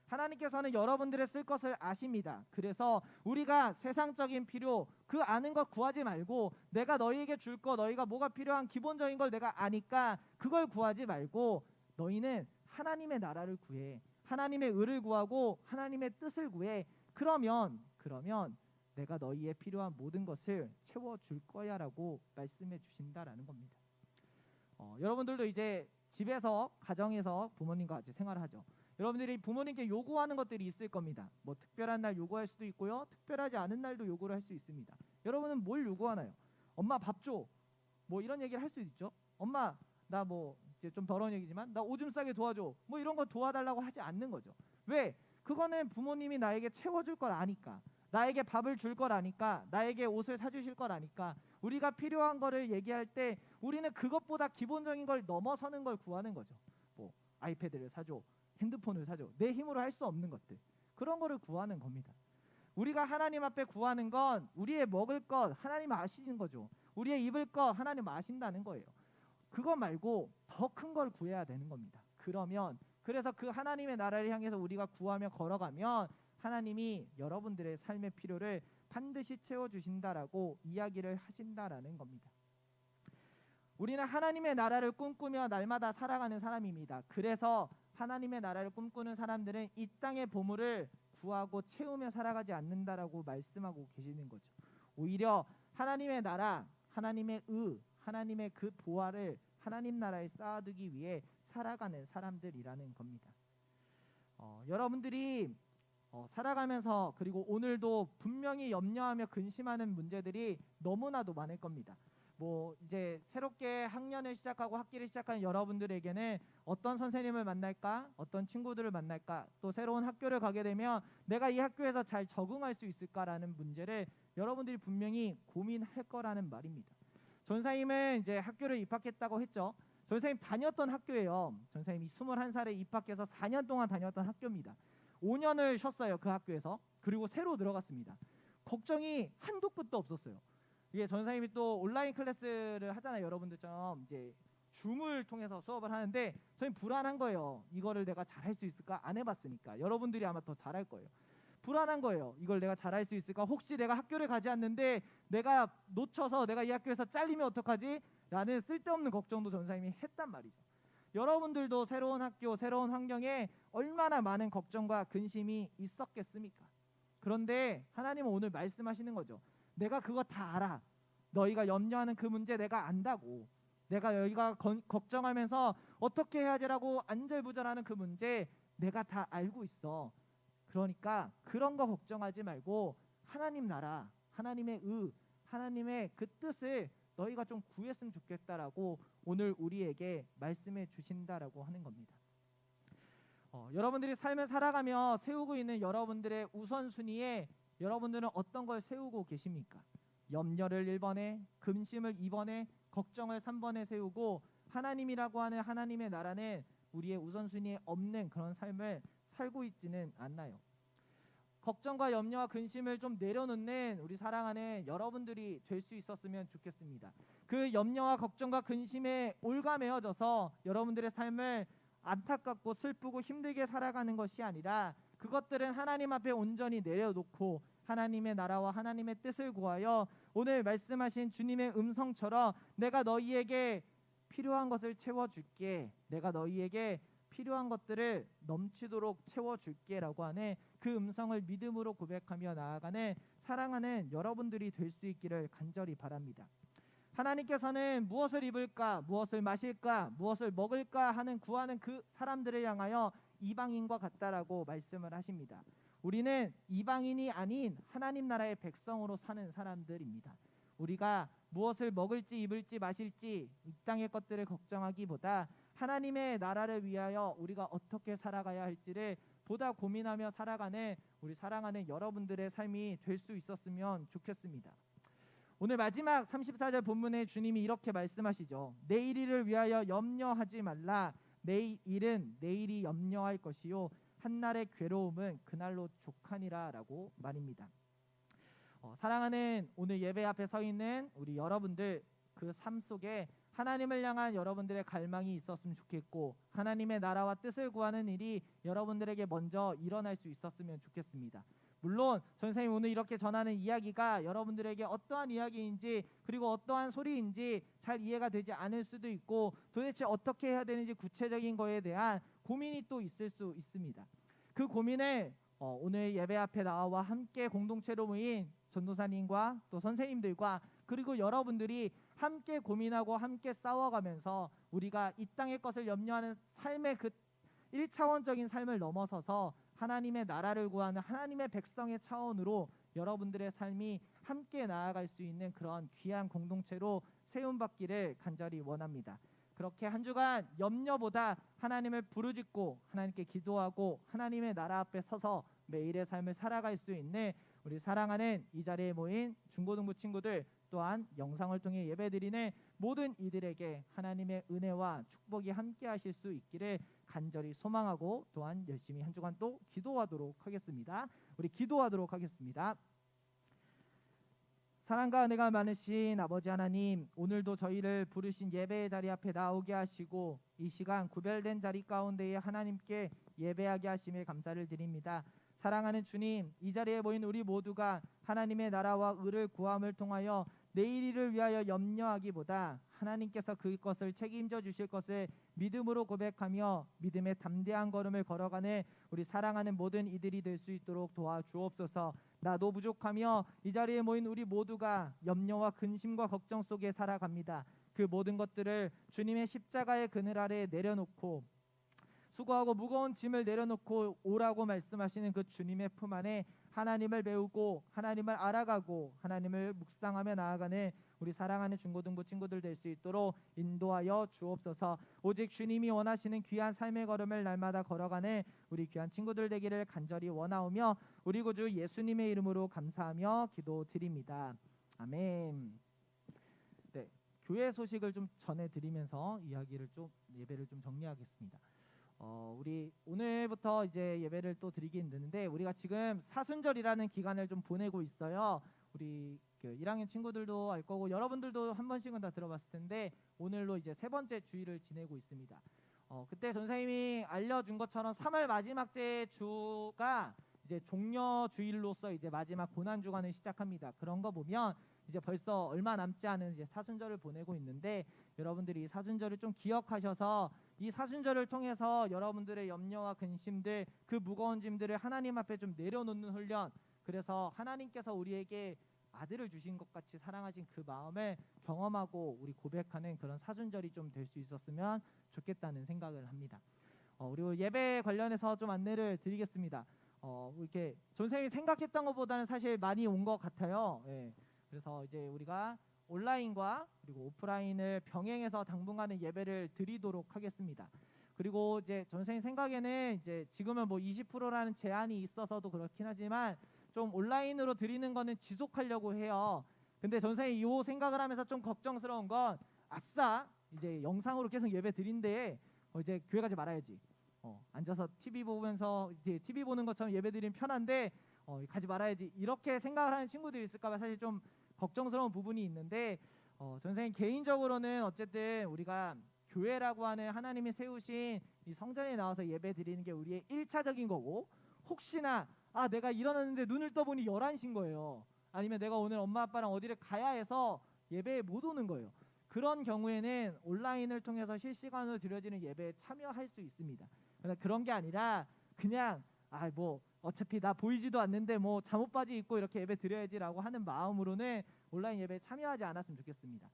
하나님께서는 여러분들의 쓸 것을 아십니다. 그래서 우리가 세상적인 필요, 그 아는 것 구하지 말고, 내가 너희에게 줄 거, 너희가 뭐가 필요한 기본적인 걸 내가 아니까 그걸 구하지 말고 너희는 하나님의 나라를 구해, 하나님의 의를 구하고 하나님의 뜻을 구해. 그러면 내가 너희의 필요한 모든 것을 채워줄 거야라고 말씀해 주신다라는 겁니다. 여러분들도 이제 집에서, 가정에서 부모님과 같이 생활을 하죠. 여러분들이 부모님께 요구하는 것들이 있을 겁니다. 뭐 특별한 날 요구할 수도 있고요, 특별하지 않은 날도 요구를 할 수 있습니다. 여러분은 뭘 요구하나요? 엄마 밥 줘, 뭐 이런 얘기를 할 수 있죠. 엄마 나 뭐 이제 좀 더러운 얘기지만 나 오줌 싸게 도와줘, 뭐 이런 거 도와달라고 하지 않는 거죠. 왜? 그거는 부모님이 나에게 채워줄 걸 아니까, 나에게 밥을 줄 걸 아니까, 나에게 옷을 사주실 걸 아니까, 우리가 필요한 거를 얘기할 때 우리는 그것보다 기본적인 걸 넘어서는 걸 구하는 거죠. 뭐 아이패드를 사줘, 핸드폰을 사줘, 내 힘으로 할 수 없는 것들, 그런 거를 구하는 겁니다. 우리가 하나님 앞에 구하는 건 우리의 먹을 것 하나님 아시는 거죠. 우리의 입을 것 하나님 아신다는 거예요. 그거 말고 더 큰 걸 구해야 되는 겁니다. 그래서 그 하나님의 나라를 향해서 우리가 구하며 걸어가면 하나님이 여러분들의 삶의 필요를 반드시 채워주신다라고 이야기를 하신다라는 겁니다. 우리는 하나님의 나라를 꿈꾸며 날마다 살아가는 사람입니다. 그래서 하나님의 나라를 꿈꾸는 사람들은 이 땅의 보물을 구하고 채우며 살아가지 않는다라고 말씀하고 계시는 거죠. 오히려 하나님의 나라, 하나님의 하나님의 그 보화를 하나님 나라에 쌓아두기 위해 살아가는 사람들이라는 겁니다. 여러분들이 살아가면서, 그리고 오늘도 분명히 염려하며 근심하는 문제들이 너무나도 많을 겁니다. 뭐 이제 새롭게 학년을 시작하고 학기를 시작하는 여러분들에게는 어떤 선생님을 만날까, 어떤 친구들을 만날까, 또 새로운 학교를 가게 되면 내가 이 학교에서 잘 적응할 수 있을까라는 문제를 여러분들이 분명히 고민할 거라는 말입니다. 전사님은 이제 학교를 입학했다고 했죠. 전사님 다녔던 학교예요. 전사님이 21살에 입학해서 4년 동안 다녔던 학교입니다. 5년을 쉬었어요, 그 학교에서. 그리고 새로 들어갔습니다. 걱정이 한도 끝도 없었어요. 이게 전사님이 또 온라인 클래스를 하잖아요. 여러분들처럼 이제 줌을 통해서 수업을 하는데 저는 불안한 거예요. 이거를 내가 잘할 수 있을까? 안 해봤으니까. 여러분들이 아마 더 잘할 거예요. 불안한 거예요. 이걸 내가 잘할 수 있을까? 혹시 내가 학교를 가지 않는데 내가 놓쳐서 내가 이 학교에서 잘리면 어떡하지? 라는 쓸데없는 걱정도 전사님이 했단 말이죠. 여러분들도 새로운 학교, 새로운 환경에 얼마나 많은 걱정과 근심이 있었겠습니까? 그런데 하나님은 오늘 말씀하시는 거죠. 내가 그거 다 알아. 너희가 염려하는 그 문제 내가 안다고. 내가 너희가 걱정하면서 어떻게 해야지라고 안절부절하는 그 문제 내가 다 알고 있어. 그러니까 그런 거 걱정하지 말고 하나님 나라, 하나님의 하나님의 그 뜻을 너희가 좀 구했으면 좋겠다라고 오늘 우리에게 말씀해 주신다라고 하는 겁니다. 여러분들이 삶을 살아가며 세우고 있는 여러분들의 우선순위에 여러분들은 어떤 걸 세우고 계십니까? 염려를 1번에, 근심을 2번에, 걱정을 3번에 세우고 하나님이라고 하는 하나님의 나라는 우리의 우선순위에 없는 그런 삶을 살고 있지는 않나요? 걱정과 염려와 근심을 좀 내려놓는 우리 사랑하는 여러분들이 될 수 있었으면 좋겠습니다. 그 염려와 걱정과 근심에 올가매어져서 여러분들의 삶을 안타깝고 슬프고 힘들게 살아가는 것이 아니라 그것들은 하나님 앞에 온전히 내려놓고 하나님의 나라와 하나님의 뜻을 구하여 오늘 말씀하신 주님의 음성처럼 내가 너희에게 필요한 것을 채워줄게, 내가 너희에게 필요한 것들을 넘치도록 채워줄게 라고 하는 그 음성을 믿음으로 고백하며 나아가는 사랑하는 여러분들이 될 수 있기를 간절히 바랍니다. 하나님께서는 무엇을 입을까, 무엇을 마실까, 무엇을 먹을까 하는 구하는 그 사람들을 향하여 이방인과 같다라고 말씀을 하십니다. 우리는 이방인이 아닌 하나님 나라의 백성으로 사는 사람들입니다. 우리가 무엇을 먹을지 입을지 마실지 이 땅의 것들을 걱정하기보다 하나님의 나라를 위하여 우리가 어떻게 살아가야 할지를 보다 고민하며 살아가는 우리 사랑하는 여러분들의 삶이 될 수 있었으면 좋겠습니다. 오늘 마지막 34절 본문에 주님이 이렇게 말씀하시죠. 내일 일을 위하여 염려하지 말라. 내일 일은 내일이 염려할 것이요 한날의 괴로움은 그날로 족하니라 라고 말입니다. 사랑하는 오늘 예배 앞에 서 있는 우리 여러분들, 그 삶 속에 하나님을 향한 여러분들의 갈망이 있었으면 좋겠고 하나님의 나라와 뜻을 구하는 일이 여러분들에게 먼저 일어날 수 있었으면 좋겠습니다. 물론 선생님 오늘 이렇게 전하는 이야기가 여러분들에게 어떠한 이야기인지 그리고 어떠한 소리인지 잘 이해가 되지 않을 수도 있고 도대체 어떻게 해야 되는지 구체적인 거에 대한 고민이 또 있을 수 있습니다. 그 고민을 오늘 예배 앞에 나와 함께 공동체로 모인 전도사님과 또 선생님들과 그리고 여러분들이 함께 고민하고 함께 싸워가면서 우리가 이 땅의 것을 염려하는 삶의 그 1차원적인 삶을 넘어서서 하나님의 나라를 구하는 하나님의 백성의 차원으로 여러분들의 삶이 함께 나아갈 수 있는 그런 귀한 공동체로 세움받기를 간절히 원합니다. 그렇게 한 주간 염려보다 하나님을 부르짖고 하나님께 기도하고 하나님의 나라 앞에 서서 매일의 삶을 살아갈 수 있는 우리 사랑하는 이 자리에 모인 중고등부 친구들 또한 영상을 통해 예배드리는 모든 이들에게 하나님의 은혜와 축복이 함께 하실 수 있기를 간절히 소망하고 또한 열심히 한 주간 또 기도하도록 하겠습니다. 우리 기도하도록 하겠습니다. 사랑과 은혜가 많으신 아버지 하나님, 오늘도 저희를 부르신 예배의 자리 앞에 나오게 하시고 이 시간 구별된 자리 가운데에 하나님께 예배하게 하심에 감사를 드립니다. 사랑하는 주님, 이 자리에 모인 우리 모두가 하나님의 나라와 의를 구함을 통하여 내일 일을 위하여 염려하기보다 하나님께서 그것을 책임져 주실 것을 믿음으로 고백하며 믿음의 담대한 걸음을 걸어가는 우리 사랑하는 모든 이들이 될 수 있도록 도와주옵소서. 나도 부족하며 이 자리에 모인 우리 모두가 염려와 근심과 걱정 속에 살아갑니다. 그 모든 것들을 주님의 십자가의 그늘 아래에 내려놓고 수고하고 무거운 짐을 내려놓고 오라고 말씀하시는 그 주님의 품 안에 하나님을 배우고 하나님을 알아가고 하나님을 묵상하며 나아가는 우리 사랑하는 중고등부 친구들 될 수 있도록 인도하여 주옵소서. 오직 주님이 원하시는 귀한 삶의 걸음을 날마다 걸어가는 우리 귀한 친구들 되기를 간절히 원하오며 우리 구주 예수님의 이름으로 감사하며 기도드립니다. 아멘. 네, 교회 소식을 좀 전해드리면서 예배를 좀 정리하겠습니다. 우리 오늘부터 이제 예배를 또 드리긴 되는데 우리가 지금 사순절이라는 기간을 좀 보내고 있어요. 우리 1학년 친구들도 알 거고 여러분들도 한 번씩은 다 들어봤을 텐데 오늘로 이제 3번째 주일을 지내고 있습니다. 그때 선생님이 알려준 것처럼 3월 마지막 주가 이제 종려 주일로서 이제 마지막 고난 주간을 시작합니다. 그런 거 보면 이제 벌써 얼마 남지 않은 이제 사순절을 보내고 있는데 여러분들이 이 사순절을 좀 기억하셔서 이 사순절을 통해서 여러분들의 염려와 근심들 그 무거운 짐들을 하나님 앞에 좀 내려놓는 훈련, 그래서 하나님께서 우리에게 아들을 주신 것 같이 사랑하신 그 마음을 경험하고 우리 고백하는 그런 사순절이 좀 될 수 있었으면 좋겠다는 생각을 합니다. 그리고 예배 관련해서 좀 안내를 드리겠습니다. 이렇게 선생님이 생각했던 것보다는 사실 많이 온 것 같아요. 예. 그래서 이제 우리가 온라인과 그리고 오프라인을 병행해서 당분간은 예배를 드리도록 하겠습니다. 그리고 이제 선생님 생각에는 이제 지금은 뭐 20%라는 제한이 있어서도 그렇긴 하지만 좀 온라인으로 드리는 거는 지속하려고 해요. 근데 선생님이 요 생각을 하면서 좀 걱정스러운 건 아싸 이제 영상으로 계속 예배 드린데 이제 교회 가지 말아야지. 앉아서 TV 보면서 이제 TV 보는 것처럼 예배 드리면 편한데 가지 말아야지 이렇게 생각을 하는 친구들이 있을까 봐 사실 좀 걱정스러운 부분이 있는데 선생님 개인적으로는 어쨌든 우리가 교회라고 하는 하나님이 세우신 이 성전에 나와서 예배 드리는 게 우리의 1차적인 거고 혹시나 내가 일어났는데 눈을 떠보니 11시인 거예요. 아니면 내가 오늘 엄마 아빠랑 어디를 가야 해서 예배에 못 오는 거예요. 그런 경우에는 온라인을 통해서 실시간으로 드려지는 예배에 참여할 수 있습니다. 그러나 그런 게 아니라 그냥 뭐 어차피 나 보이지도 않는데 뭐 잠옷 바지 입고 이렇게 예배 드려야지라고 하는 마음으로는 온라인 예배에 참여하지 않았으면 좋겠습니다.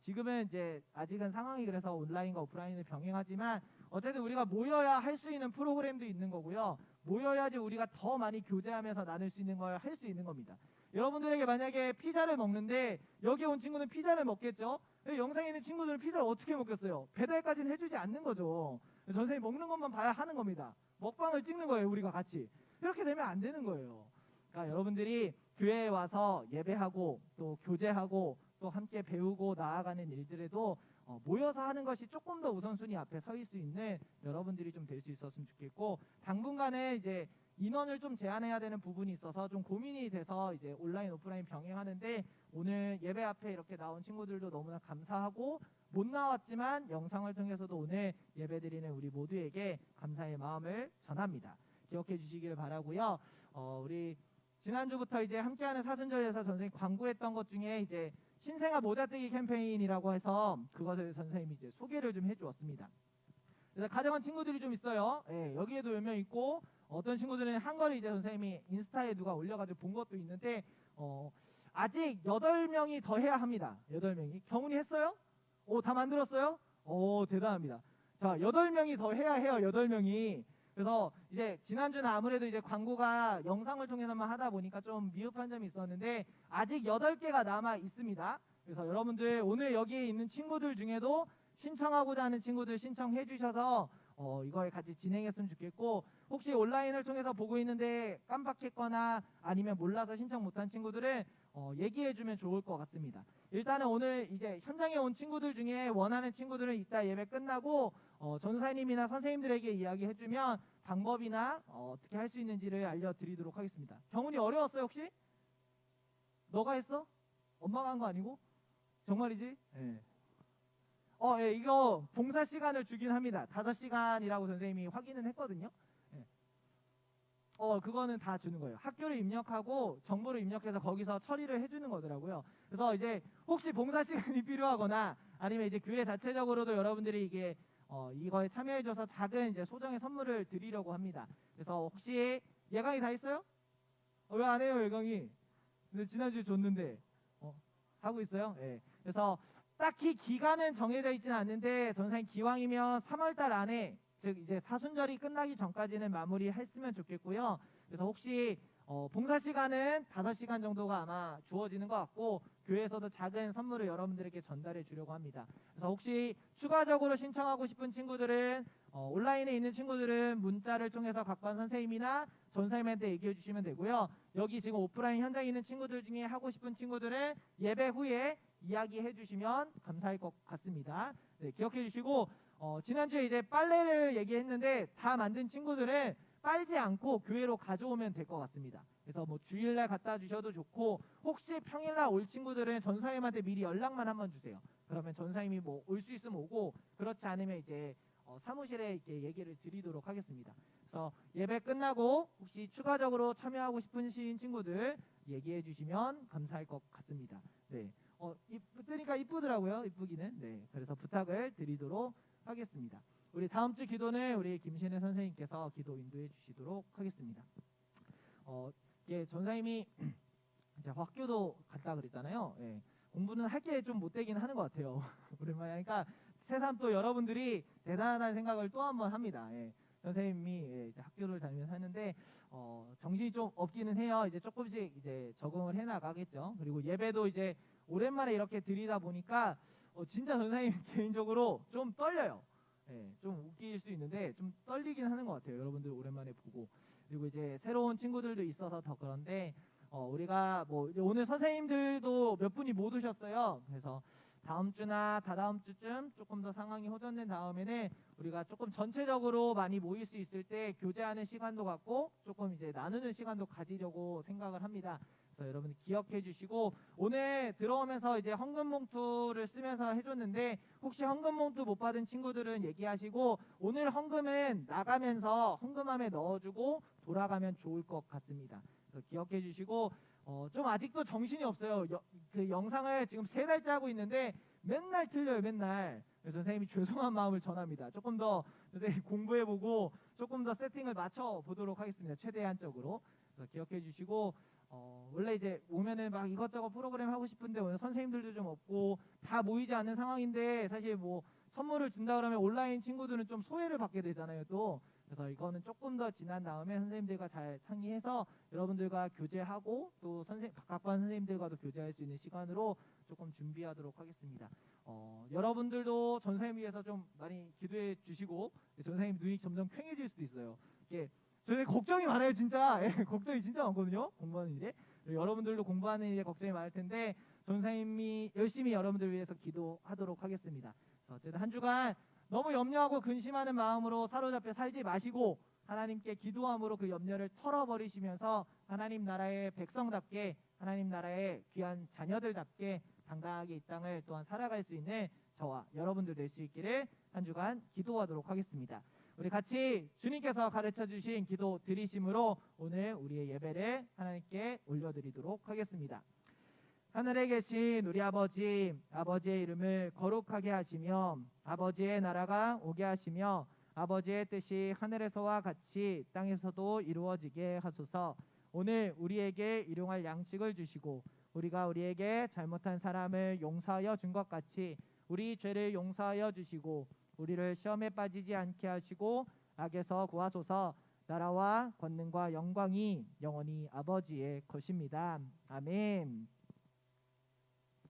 지금은 이제 아직은 상황이 그래서 온라인과 오프라인을 병행하지만 어쨌든 우리가 모여야 할 수 있는 프로그램도 있는 거고요. 모여야지 우리가 더 많이 교제하면서 나눌 수 있는 걸 할 수 있는 겁니다. 여러분들에게 만약에 피자를 먹는데 여기 온 친구는 피자를 먹겠죠? 영상에 있는 친구들은 피자를 어떻게 먹겠어요? 배달까지는 해주지 않는 거죠. 전생이 먹는 것만 봐야 하는 겁니다. 먹방을 찍는 거예요, 우리가 같이. 이렇게 되면 안 되는 거예요. 그러니까 여러분들이 교회에 와서 예배하고 또 교제하고 또 함께 배우고 나아가는 일들에도 모여서 하는 것이 조금 더 우선순위 앞에 서 있을 수 있는 여러분들이 좀 될 수 있었으면 좋겠고, 당분간은 이제 인원을 좀 제한해야 되는 부분이 있어서 좀 고민이 돼서 이제 온라인 오프라인 병행하는데, 오늘 예배 앞에 이렇게 나온 친구들도 너무나 감사하고, 못 나왔지만 영상을 통해서도 오늘 예배드리는 우리 모두에게 감사의 마음을 전합니다. 기억해 주시길 바라고요. 우리 지난주부터 이제 함께하는 사순절에서 전생이 광고했던 것 중에 이제 신생아 모자뜨기 캠페인이라고 해서 그것을 선생님이 이제 소개를 좀 해주었습니다. 그래서 가져간 친구들이 좀 있어요. 여기에도 몇 명 있고, 어떤 친구들은 한 거를 이제 선생님이 인스타에 누가 올려가지고 본 것도 있는데, 아직 8명이 더 해야 합니다. 8명이. 경훈이 했어요? 다 만들었어요? 대단합니다. 자, 8명이 더 해야 해요. 8명이. 그래서 이제 지난주는 아무래도 이제 광고가 영상을 통해서만 하다 보니까 좀 미흡한 점이 있었는데, 아직 8개가 남아 있습니다. 그래서 여러분들 오늘 여기에 있는 친구들 중에도 신청하고자 하는 친구들 신청해 주셔서 이걸 같이 진행했으면 좋겠고, 혹시 온라인을 통해서 보고 있는데 깜빡했거나 아니면 몰라서 신청 못한 친구들은 얘기해 주면 좋을 것 같습니다. 일단은 오늘 이제 현장에 온 친구들 중에 원하는 친구들은 이따 예배 끝나고 전사님이나 선생님들에게 이야기해 주면 방법이나 어떻게 할 수 있는지를 알려드리도록 하겠습니다. 경훈이 어려웠어요 혹시? 너가 했어? 엄마가 한 거 아니고? 정말이지? 네. 이거 봉사 시간을 주긴 합니다. 5시간이라고 선생님이 확인은 했거든요. 그거는 다 주는 거예요. 학교를 입력하고 정보를 입력해서 거기서 처리를 해주는 거더라고요. 그래서 이제 혹시 봉사 시간이 필요하거나 아니면 이제 교회 자체적으로도 여러분들이 이게 이거에 참여해줘서 작은 이제 소정의 선물을 드리려고 합니다. 그래서 혹시 예강이 다 있어요? 왜 안 해요 예강이? 근데 지난주에 줬는데 하고 있어요? 네. 그래서 딱히 기간은 정해져 있지는 않는데 전사님 기왕이면 3월달 안에, 즉 이제 사순절이 끝나기 전까지는 마무리했으면 좋겠고요. 그래서 혹시 봉사 시간은 5시간 정도가 아마 주어지는 것 같고, 교회에서도 작은 선물을 여러분들에게 전달해 주려고 합니다. 그래서 혹시 추가적으로 신청하고 싶은 친구들은 온라인에 있는 친구들은 문자를 통해서 각반 선생님이나 전사님한테 얘기해 주시면 되고요. 여기 지금 오프라인 현장에 있는 친구들 중에 하고 싶은 친구들은 예배 후에 이야기해 주시면 감사할 것 같습니다. 네, 기억해 주시고, 지난주에 이제 빨래를 얘기했는데 다 만든 친구들은 빨지 않고 교회로 가져오면 될 것 같습니다. 그래서 뭐 주일날 갖다 주셔도 좋고, 혹시 평일날 올 친구들은 전사님한테 미리 연락만 한번 주세요. 그러면 전사님이 뭐 올 수 있으면 오고, 그렇지 않으면 이제 사무실에 이렇게 얘기를 드리도록 하겠습니다. 그래서 예배 끝나고 혹시 추가적으로 참여하고 싶으신 친구들 얘기해 주시면 감사할 것 같습니다. 네. 뜨니까 이쁘더라고요. 이쁘기는. 네. 그래서 부탁을 드리도록 하겠습니다. 우리 다음 주 기도는 우리 김신혜 선생님께서 기도 인도해 주시도록 하겠습니다. 이게 전사님이 이제 학교도 갔다 그랬잖아요. 예. 공부는 할 게 좀 못되긴 하는 것 같아요. 오랜만에 하니까 새삼 또 여러분들이 대단하다는 생각을 또 한 번 합니다. 예. 선생님이 이제 학교를 다니면서 하는데 정신이 좀 없기는 해요. 이제 조금씩 이제 적응을 해 나가겠죠. 그리고 예배도 이제 오랜만에 이렇게 드리다 보니까 진짜 선생님 개인적으로 좀 떨려요. 예, 좀 웃길 수 있는데 좀 떨리긴 하는 것 같아요. 여러분들 오랜만에 보고. 그리고 이제 새로운 친구들도 있어서 더 그런데 우리가 뭐 오늘 선생님들도 몇 분이 못 오셨어요. 그래서 다음 주나 다다음 주쯤 조금 더 상황이 호전된 다음에는 우리가 조금 전체적으로 많이 모일 수 있을 때 교제하는 시간도 갖고 조금 이제 나누는 시간도 가지려고 생각을 합니다. 그래서 여러분 기억해 주시고, 오늘 들어오면서 이제 헌금 봉투를 쓰면서 해줬는데 혹시 헌금 봉투 못 받은 친구들은 얘기하시고, 오늘 헌금은 나가면서 헌금함에 넣어주고 돌아가면 좋을 것 같습니다. 그래서 기억해 주시고, 좀 아직도 정신이 없어요. 그 영상을 지금 3달째 하고 있는데 맨날 틀려요, 맨날. 그래서 선생님이 죄송한 마음을 전합니다. 조금 더 선생님 공부해보고 조금 더 세팅을 맞춰 보도록 하겠습니다. 최대한적으로. 그래서 기억해 주시고, 원래 이제 오면은 막 이것저것 프로그램 하고 싶은데 오늘 선생님들도 좀 없고 다 모이지 않는 상황인데, 사실 뭐 선물을 준다 그러면 온라인 친구들은 좀 소외를 받게 되잖아요, 또. 그래서 이거는 조금 더 지난 다음에 선생님들과 잘 상의해서 여러분들과 교제하고 또 각반 선생님들과도 교제할 수 있는 시간으로 조금 준비하도록 하겠습니다. 여러분들도 전 선생님 위해서 좀 많이 기도해 주시고, 전 선생님 눈이 점점 퀭해질 수도 있어요. 이게 저희 걱정이 많아요, 진짜. 예, 걱정이 진짜 많거든요, 공부하는 일에. 여러분들도 공부하는 일에 걱정이 많을 텐데 전 선생님이 열심히 여러분들 위해서 기도하도록 하겠습니다. 어쨌든 한 주간 너무 염려하고 근심하는 마음으로 사로잡혀 살지 마시고 하나님께 기도함으로 그 염려를 털어버리시면서 하나님 나라의 백성답게, 하나님 나라의 귀한 자녀들답게 당당하게 이 땅을 또한 살아갈 수 있는 저와 여러분들 될 수 있기를 한 주간 기도하도록 하겠습니다. 우리 같이 주님께서 가르쳐 주신 기도 드리심으로 오늘 우리의 예배를 하나님께 올려드리도록 하겠습니다. 하늘에 계신 우리 아버지, 아버지의 이름을 거룩하게 하시며 아버지의 나라가 오게 하시며 아버지의 뜻이 하늘에서와 같이 땅에서도 이루어지게 하소서. 오늘 우리에게 일용할 양식을 주시고 우리가 우리에게 잘못한 사람을 용서하여 준 것 같이 우리 죄를 용서하여 주시고 우리를 시험에 빠지지 않게 하시고 악에서 구하소서. 나라와 권능과 영광이 영원히 아버지의 것입니다. 아멘.